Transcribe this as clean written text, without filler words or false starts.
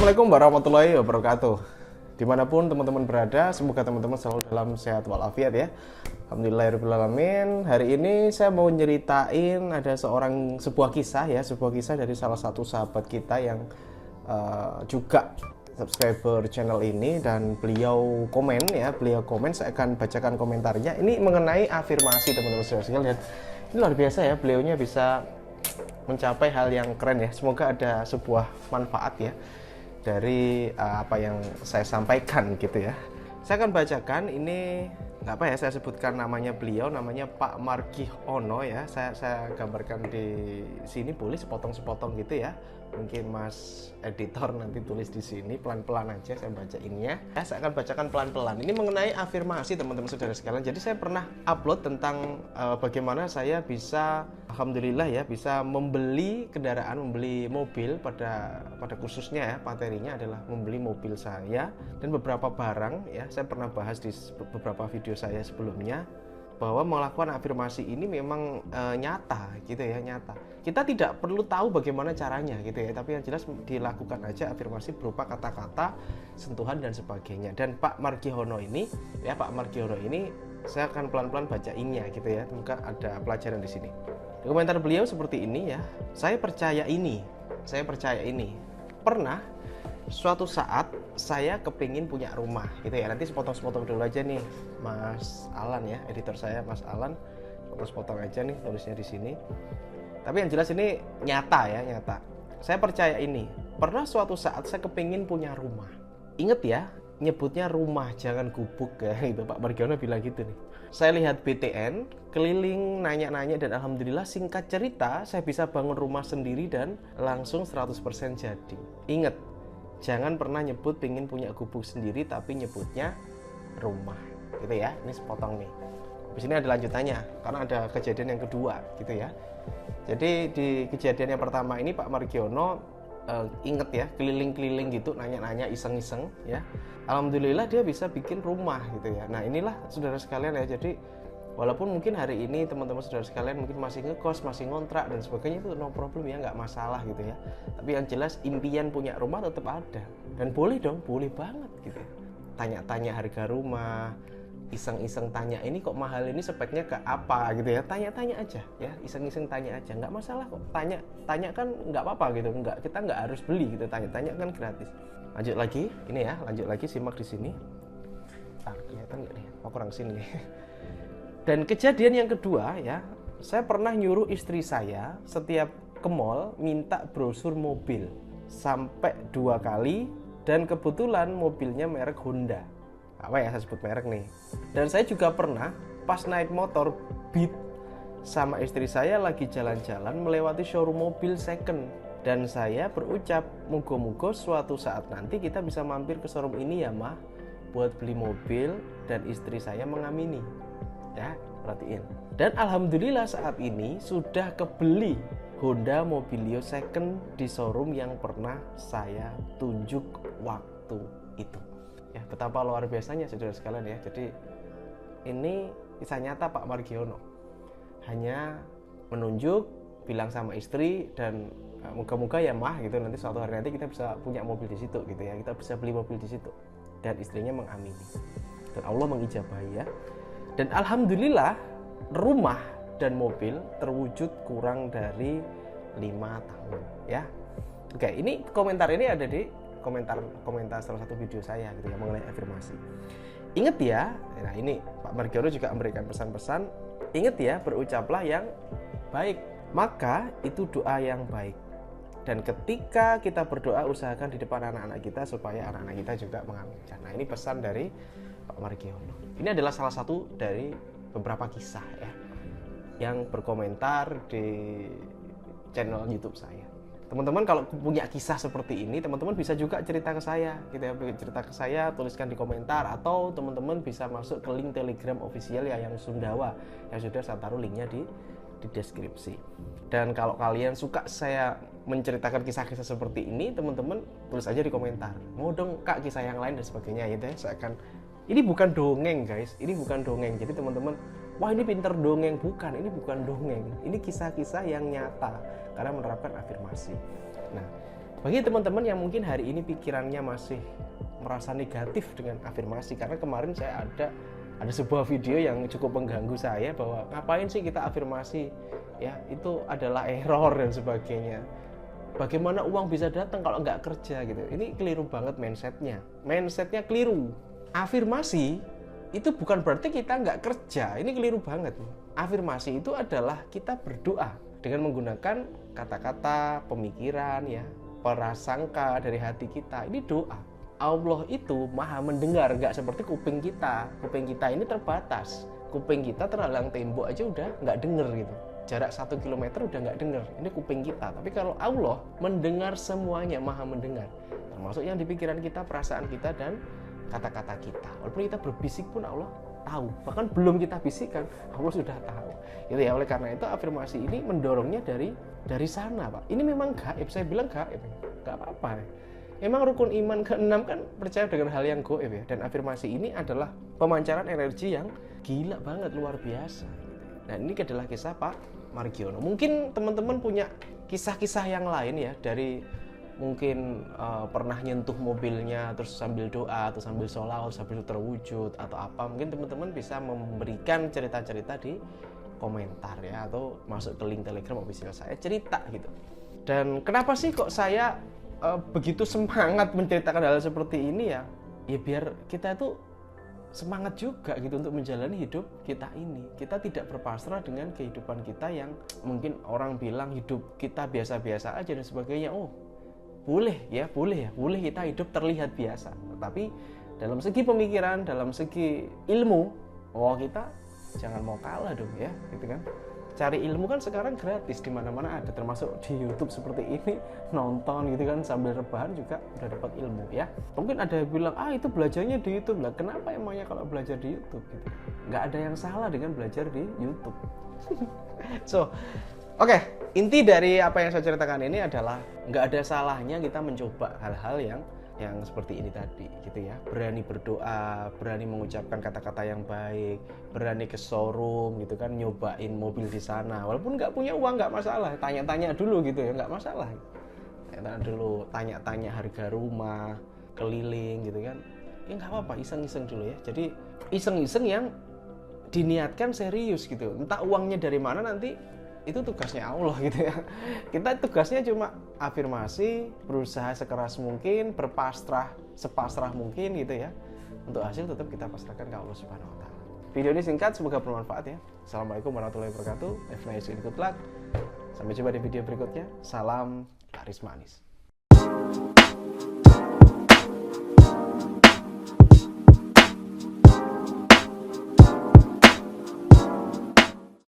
Assalamualaikum warahmatullahi wabarakatuh. Dimanapun teman-teman berada, semoga teman-teman selalu dalam sehat walafiat ya. Alhamdulillahirrahmanirrahim. Hari ini saya mau nyeritain ada sebuah kisah dari salah satu sahabat kita yang juga subscriber channel ini, dan beliau komen, saya akan bacakan komentarnya. Ini mengenai afirmasi teman-teman sekalian. Ini luar biasa ya, beliaunya bisa mencapai hal yang keren ya. Semoga ada sebuah manfaat ya dari apa yang saya sampaikan gitu ya. Saya akan bacakan ini, nggak apa ya, saya sebutkan namanya beliau, namanya Pak Margiono ya. Saya gambarkan di sini, boleh sepotong-sepotong gitu ya. Mungkin Mas editor nanti tulis di sini, pelan-pelan aja saya bacainnya. Saya akan bacakan pelan-pelan. Ini mengenai afirmasi teman-teman saudara sekalian. Jadi saya pernah upload tentang bagaimana saya bisa, alhamdulillah ya, bisa membeli kendaraan, membeli mobil, pada khususnya ya, materinya adalah membeli mobil saya dan beberapa barang ya. Saya pernah bahas di beberapa video saya sebelumnya bahwa melakukan afirmasi ini memang nyata gitu ya, nyata. Kita tidak perlu tahu bagaimana caranya gitu ya, tapi yang jelas dilakukan aja afirmasi berupa kata-kata, sentuhan dan sebagainya. Dan Pak Margiono ini saya akan pelan-pelan bacainnya gitu ya, semoga ada pelajaran di sini. Komentar beliau seperti ini ya. Saya percaya ini. Pernah suatu saat saya kepingin punya rumah gitu ya. Nanti sepotong-sepotong dulu aja nih Mas Alan ya, editor saya Mas Alan. Sepotong aja nih tulisnya di sini. Tapi yang jelas ini nyata ya, nyata. Saya percaya ini. Pernah suatu saat saya kepingin punya rumah. Ingat ya, nyebutnya rumah, jangan gubuk ya gitu. Pak Margiono bilang gitu nih. Saya lihat BTN, keliling nanya-nanya, dan alhamdulillah singkat cerita saya bisa bangun rumah sendiri dan langsung 100% jadi. Ingat, jangan pernah nyebut pengen punya gubuk sendiri tapi nyebutnya rumah gitu ya. Ini sepotong nih. Di sini ada lanjutannya karena ada kejadian yang kedua gitu ya. Jadi di kejadian yang pertama ini Pak Margiono inget ya, keliling-keliling gitu, nanya-nanya, iseng-iseng ya. Alhamdulillah dia bisa bikin rumah gitu ya. Nah inilah saudara sekalian ya. Jadi walaupun mungkin hari ini teman-teman saudara sekalian mungkin masih ngekos, masih ngontrak dan sebagainya, itu no problem ya, nggak masalah gitu ya. Tapi yang jelas impian punya rumah tetap ada, dan boleh dong, boleh banget gitu ya. Tanya-tanya harga rumah, iseng-iseng tanya ini kok mahal, ini speknya ke apa gitu ya. Tanya-tanya aja ya, iseng-iseng tanya aja, nggak masalah kok. Tanya kan nggak apa-apa gitu, kita nggak harus beli gitu, tanya-tanya kan gratis. Lanjut lagi, ini ya, lanjut lagi, simak di sini. Kelihatan nggak nih? Oh, kurang sini. Dan kejadian yang kedua ya, saya pernah nyuruh istri saya setiap ke mall minta brosur mobil sampai 2 kali, dan kebetulan mobilnya merek Honda. Apa ya, saya sebut merek nih. Dan saya juga pernah pas naik motor Beat sama istri saya lagi jalan-jalan melewati showroom mobil second, dan saya berucap, moga-moga suatu saat nanti kita bisa mampir ke showroom ini ya mah, buat beli mobil, dan istri saya mengamini. Ya, perhatiin. Dan alhamdulillah saat ini sudah kebeli Honda Mobilio second di showroom yang pernah saya tunjuk waktu itu. Ya, betapa luar biasanya saudara sekalian ya. Jadi ini kisah nyata Pak Margiono. Hanya menunjuk, bilang sama istri, dan moga-moga ya mah gitu, nanti suatu hari nanti kita bisa punya mobil di situ gitu ya. Kita bisa beli mobil di situ. Dan istrinya mengamini. Dan Allah mengijabahi ya. Dan alhamdulillah rumah dan mobil terwujud kurang dari 5 tahun ya. Oke, ini komentar ini ada di komentar salah satu video saya gitu ya, mengenai afirmasi. Ingat ya, nah ini Pak Margiono juga memberikan pesan-pesan. Ingat ya, berucaplah yang baik, maka itu doa yang baik. Dan ketika kita berdoa, usahakan di depan anak-anak kita supaya anak-anak kita juga mengaminkan. Nah, ini pesan dari Pak Margiono. Ini adalah salah satu dari beberapa kisah ya yang berkomentar di channel YouTube saya. Teman-teman kalau punya kisah seperti ini, teman-teman bisa juga cerita ke saya gitu ya, cerita ke saya, tuliskan di komentar, atau teman-teman bisa masuk ke link Telegram official ya, yang Sundawa, yang sudah saya taruh linknya di deskripsi. Dan kalau kalian suka saya menceritakan kisah-kisah seperti ini, teman-teman tulis aja di komentar, mau dong Kak kisah yang lain dan sebagainya gitu ya. Saya akan, ini bukan dongeng guys, ini bukan dongeng. Jadi teman-teman, wah ini pinter dongeng, bukan, ini bukan dongeng, ini kisah-kisah yang nyata karena menerapkan afirmasi. Nah, Bagi teman-teman yang mungkin hari ini pikirannya masih merasa negatif dengan afirmasi, karena kemarin saya ada sebuah video yang cukup mengganggu saya bahwa ngapain sih kita afirmasi, ya itu adalah error dan sebagainya. Bagaimana uang bisa datang kalau nggak kerja gitu. Ini keliru banget mindsetnya keliru. Afirmasi itu bukan berarti kita nggak kerja, ini keliru banget. Afirmasi itu adalah kita berdoa dengan menggunakan kata-kata, pemikiran, ya, prasangka dari hati kita. Ini doa. Allah itu maha mendengar, nggak seperti kuping kita. Kuping kita ini terbatas. Kuping kita terhalang tembok aja udah nggak denger gitu. Jarak 1 kilometer udah nggak denger. Ini kuping kita. Tapi kalau Allah mendengar semuanya, maha mendengar. Termasuk yang di pikiran kita, perasaan kita, dan kata-kata kita. Walaupun kita berbisik pun Allah tahu. Bahkan belum kita bisikkan, Allah sudah tahu. Gitu ya. Oleh karena itu afirmasi ini mendorongnya dari sana, Pak. Ini memang gaib, saya bilang gaib, nggak apa-apa. Memang rukun iman ke-6 kan percaya dengan hal yang gaib ya. Dan afirmasi ini adalah pemancaran energi yang gila banget, luar biasa. Nah ini adalah kisah Pak Margiono. Mungkin teman-teman punya kisah-kisah yang lain ya, dari mungkin pernah nyentuh mobilnya terus sambil doa atau sambil sholawat sambil terwujud atau apa. Mungkin teman-teman bisa memberikan cerita-cerita di komentar ya, atau masuk ke link Telegram official saya, cerita gitu. Dan kenapa sih kok saya begitu semangat menceritakan hal seperti ini ya? Ya biar kita itu semangat juga gitu untuk menjalani hidup kita ini. Kita tidak berpasrah dengan kehidupan kita yang mungkin orang bilang hidup kita biasa-biasa aja dan sebagainya. Oh, boleh kita hidup terlihat biasa. Tapi dalam segi pemikiran, dalam segi ilmu, kita jangan mau kalah dong ya, gitu kan. Cari ilmu kan sekarang gratis, di mana-mana ada, termasuk di YouTube seperti ini, nonton gitu kan sambil rebahan juga udah dapat ilmu ya. Mungkin ada yang bilang, itu belajarnya di YouTube. Lah kenapa emangnya kalau belajar di YouTube gitu? Nggak ada yang salah dengan belajar di YouTube. Oke, inti dari apa yang saya ceritakan ini adalah nggak ada salahnya kita mencoba hal-hal yang seperti ini tadi gitu ya. Berani berdoa, berani mengucapkan kata-kata yang baik, berani ke showroom gitu kan, nyobain mobil di sana. Walaupun nggak punya uang nggak masalah, tanya-tanya dulu gitu ya, nggak masalah. Tanya-tanya harga rumah, keliling gitu kan. Ya nggak apa-apa, iseng-iseng dulu ya. Jadi iseng-iseng yang diniatkan serius gitu. Entah uangnya dari mana nanti, itu tugasnya Allah gitu ya. Kita tugasnya cuma afirmasi, berusaha sekeras mungkin, berpasrah sepasrah mungkin gitu ya. Untuk hasil tetap kita pasrahkan ke Allah Subhanahu wa taala. Video ini singkat, semoga bermanfaat ya. Assalamualaikum warahmatullahi wabarakatuh. Have a nice and good luck. Sampai jumpa di video berikutnya. Salam laris manis.